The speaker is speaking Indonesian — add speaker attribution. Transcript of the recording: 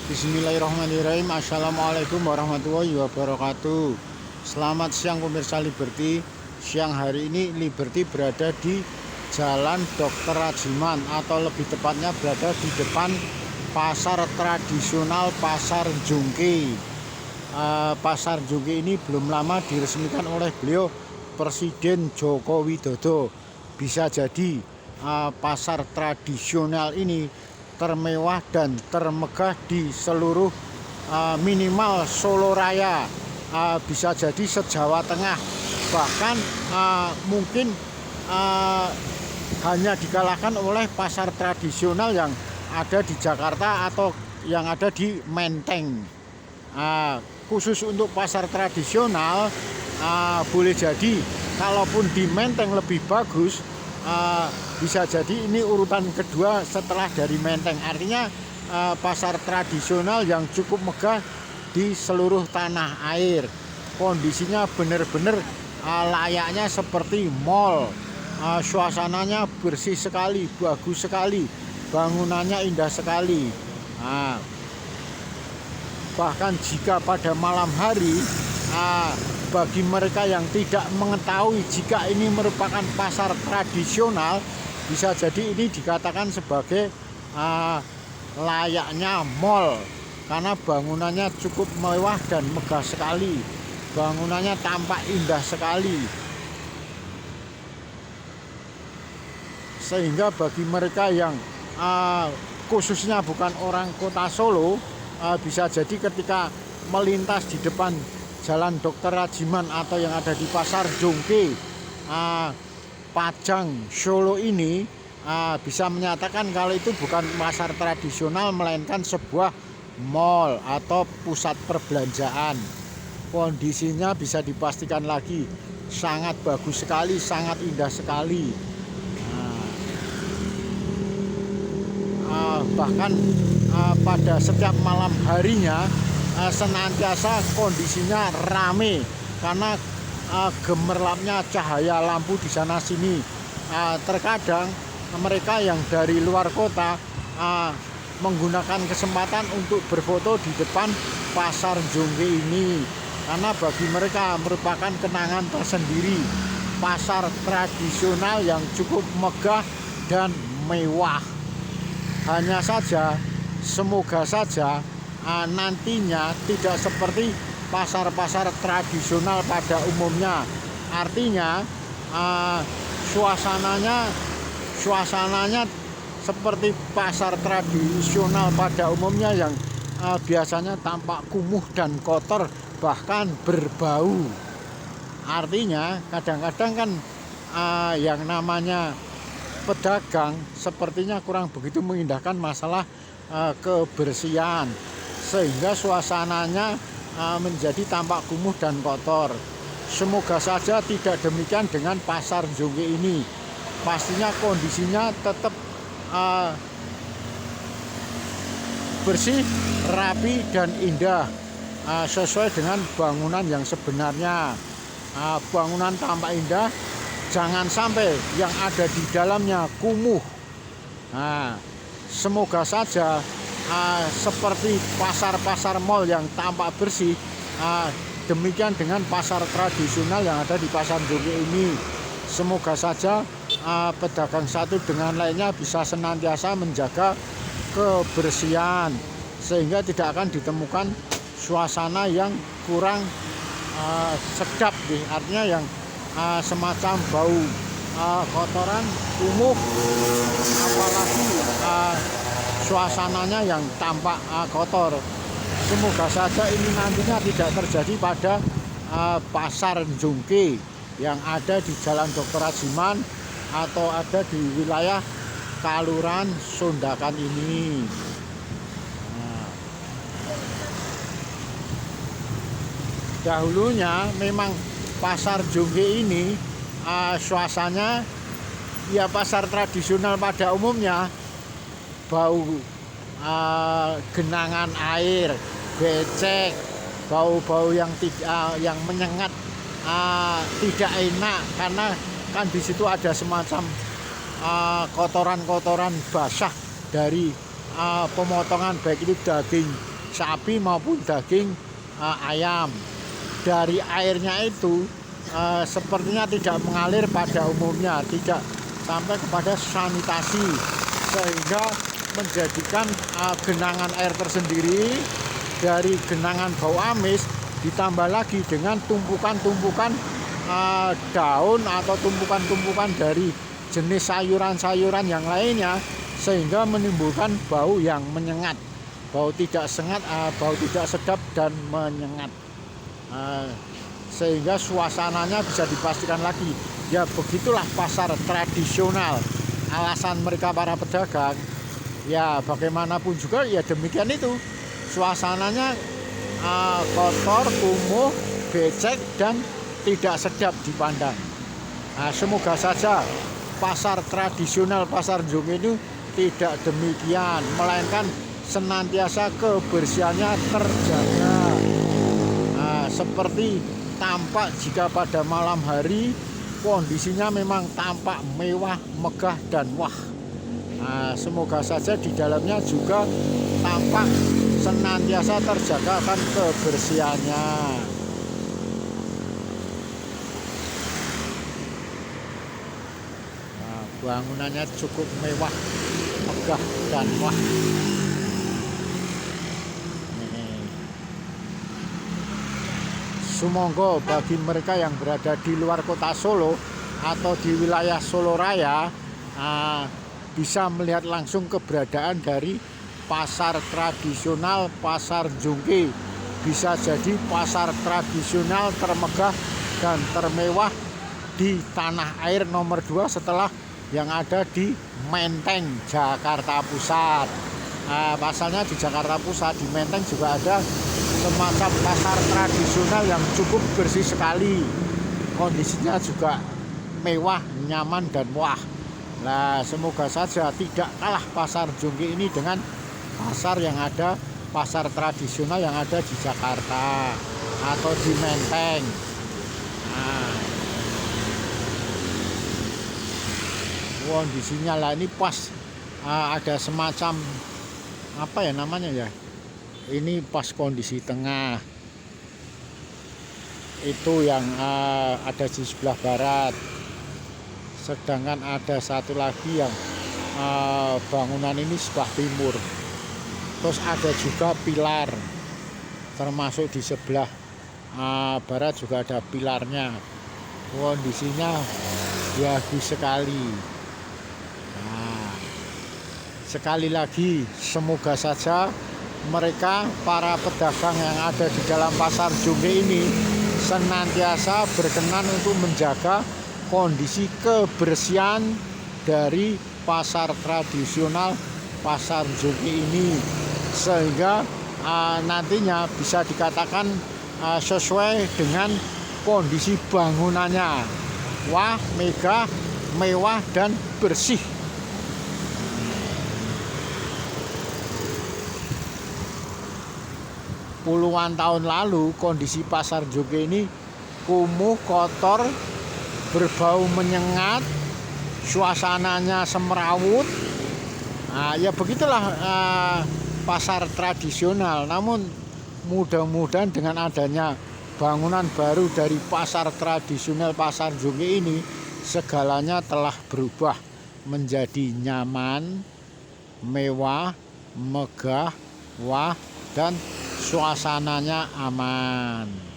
Speaker 1: Bismillahirrahmanirrahim. Assalamualaikum warahmatullahi wabarakatuh. Selamat siang pemirsa Liberty. Siang hari ini Liberty berada di Jalan Dr. Rajiman, atau lebih tepatnya berada di depan pasar tradisional Pasar Jongke. Pasar Jongke ini belum lama diresmikan oleh beliau Presiden Joko Widodo. Bisa jadi pasar tradisional ini termewah dan termegah di seluruh minimal Solo Raya, bisa jadi se-Jawa Tengah, bahkan mungkin hanya dikalahkan oleh pasar tradisional yang ada di Jakarta atau yang ada di Menteng. Khusus untuk pasar tradisional, boleh jadi kalaupun di Menteng lebih bagus, bisa jadi ini urutan kedua setelah dari Menteng. Artinya pasar tradisional yang cukup megah di seluruh tanah air. Kondisinya benar-benar layaknya seperti mall. Suasananya bersih sekali, bagus sekali, bangunannya indah sekali. Bahkan jika pada malam hari, bagi mereka yang tidak mengetahui jika ini merupakan pasar tradisional, bisa jadi ini dikatakan sebagai layaknya mall, karena bangunannya cukup mewah dan megah sekali. Bangunannya tampak indah sekali, sehingga bagi mereka yang khususnya bukan orang kota Solo, bisa jadi ketika melintas di depan Jalan Dr. Rajiman atau yang ada di Pasar Jongke, Pajang, Solo ini, bisa menyatakan kalau itu bukan pasar tradisional melainkan sebuah mall atau pusat perbelanjaan. Kondisinya bisa dipastikan lagi sangat bagus sekali, sangat indah sekali. Bahkan pada setiap malam harinya senantiasa kondisinya rame karena gemerlapnya cahaya lampu di sana sini. Terkadang mereka yang dari luar kota menggunakan kesempatan untuk berfoto di depan Pasar Jongke ini, karena bagi mereka merupakan kenangan tersendiri. Pasar tradisional yang cukup megah dan mewah. Hanya saja, semoga saja nantinya tidak seperti pasar-pasar tradisional pada umumnya. Artinya suasananya seperti pasar tradisional pada umumnya yang biasanya tampak kumuh dan kotor, bahkan berbau. Artinya kadang-kadang kan yang namanya pedagang sepertinya kurang begitu mengindahkan masalah kebersihan, sehingga suasananya menjadi tampak kumuh dan kotor. Semoga saja tidak demikian dengan Pasar Jongke ini. Pastinya kondisinya tetap bersih, rapi, dan indah, sesuai dengan bangunan yang sebenarnya. Bangunan tampak indah, jangan sampai yang ada di dalamnya kumuh. Semoga saja seperti pasar-pasar mall yang tampak bersih, demikian dengan pasar tradisional yang ada di Pasar Jongke ini. Semoga saja pedagang satu dengan lainnya bisa senantiasa menjaga kebersihan, sehingga tidak akan ditemukan suasana yang kurang sedap, artinya yang semacam bau kotoran, kumuh, apalagi suasananya yang tampak kotor. Semoga saja ini nantinya tidak terjadi pada Pasar Jongke yang ada di Jalan Dr. Rajiman atau ada di wilayah Kelurahan Sondakan ini. Dahulunya memang Pasar Jongke ini suasananya ya pasar tradisional pada umumnya. Bau genangan air, becek, bau-bau yang menyengat, tidak enak, karena kan di situ ada semacam kotoran-kotoran basah dari pemotongan, baik itu daging sapi maupun daging ayam. Dari airnya itu sepertinya tidak mengalir pada umumnya, tidak sampai kepada sanitasi, sehingga menjadikan genangan air tersendiri dari genangan bau amis ditambah lagi dengan tumpukan-tumpukan daun atau tumpukan-tumpukan dari jenis sayuran-sayuran yang lainnya, sehingga menimbulkan bau yang menyengat, bau tidak sedap dan menyengat. Sehingga suasananya bisa dipastikan lagi, ya begitulah pasar tradisional. Alasan mereka para pedagang, ya bagaimanapun juga ya demikian itu, suasananya kotor, kumuh, becek, dan tidak sedap dipandang. Semoga saja pasar tradisional pasar Njung itu tidak demikian, melainkan senantiasa kebersihannya terjaga. Seperti tampak jika pada malam hari kondisinya memang tampak mewah, megah, dan wah. Semoga saja di dalamnya juga tampak senantiasa terjaga akan kebersihannya. Bangunannya cukup mewah, megah, dan wah. Sumangga bagi mereka yang berada di luar kota Solo atau di wilayah Solo Raya bisa melihat langsung keberadaan dari pasar tradisional Pasar Njungke. Bisa jadi pasar tradisional termegah dan termewah di tanah air nomor 2 setelah yang ada di Menteng, Jakarta Pusat. Pasalnya di Jakarta Pusat, di Menteng juga ada semacam pasar tradisional yang cukup bersih sekali. Kondisinya juga mewah, nyaman, dan wah. Nah, semoga saja tidak kalah pasar Njungke ini dengan pasar yang ada, pasar tradisional yang ada di Jakarta atau di Menteng. Kondisinya lah ini pas ada semacam apa ya namanya ya, ini pas kondisi tengah itu yang ada di sebelah barat, sedangkan ada satu lagi yang bangunan ini sebelah timur, terus ada juga pilar, termasuk di sebelah barat juga ada pilarnya. Kondisinya bagus sekali. Sekali lagi, semoga saja mereka para pedagang yang ada di dalam pasar Njungke ini senantiasa berkenan untuk menjaga kondisi kebersihan dari pasar tradisional Pasar Njungke ini, sehingga nantinya bisa dikatakan sesuai dengan kondisi bangunannya, wah, megah, mewah, dan bersih. Puluhan tahun lalu kondisi pasar Njungke ini kumuh, kotor, berbau menyengat, suasananya semrawut. Ya begitulah pasar tradisional. Namun mudah-mudahan dengan adanya bangunan baru dari pasar tradisional Pasar Njungke ini, segalanya telah berubah menjadi nyaman, mewah, megah, wah, dan suasananya aman.